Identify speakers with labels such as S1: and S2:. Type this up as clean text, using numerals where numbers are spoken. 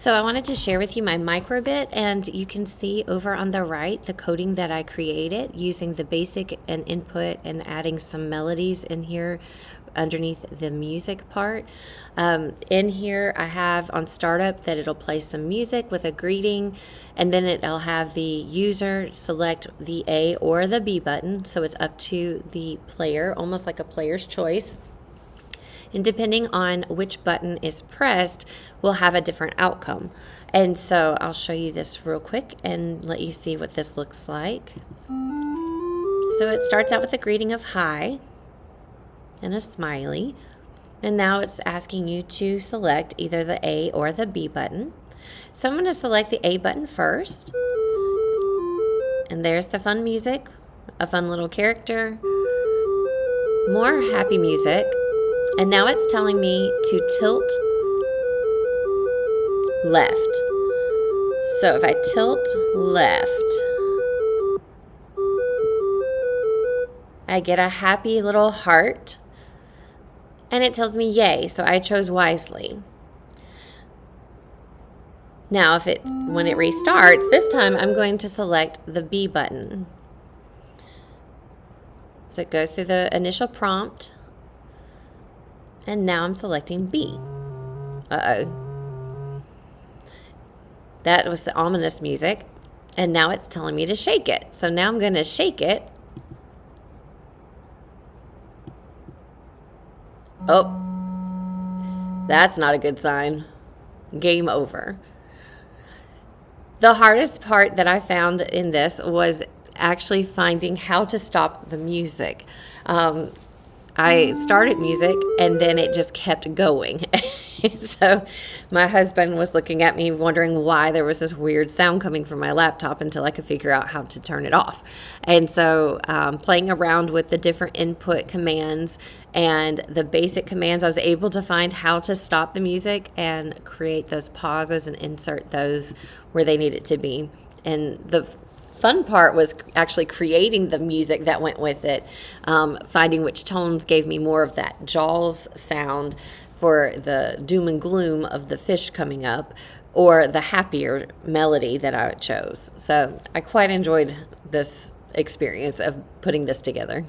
S1: So I wanted to share with you my MicroBit, and you can see over on the right the coding that I created using the basic and input and adding some melodies in here underneath the music part. In here I have on startup that it'll play some music with a greeting, and then it'll have the user select the A or the B button, so it's up to the player, almost like a player's choice. And depending on which button is pressed, we'll have a different outcome. And so I'll show you this real quick and let you see what this looks like. So it starts out with a greeting of hi and a smiley. And now it's asking you to select either the A or the B button. So I'm going to select the A button first. And there's the fun music, a fun little character, more happy music. And now it's telling me to tilt left. So if I tilt left, I get a happy little heart, and it tells me yay, so I chose wisely. Now when it restarts, this time I'm going to select the B button. So it goes through the initial prompt. And now I'm selecting B. Uh-oh. That was the ominous music. And now it's telling me to shake it. So now I'm going to shake it. Oh, that's not a good sign. Game over. The hardest part that I found in this was actually finding how to stop the music. I started music and then it just kept going. So my husband was looking at me wondering why there was this weird sound coming from my laptop until I could figure out how to turn it off. And so playing around with the different input commands and the basic commands, I was able to find how to stop the music and create those pauses and insert those where they needed to be. And the fun part was actually creating the music that went with it, finding which tones gave me more of that Jaws sound for the doom and gloom of the fish coming up, or the happier melody that I chose. So I quite enjoyed this experience of putting this together.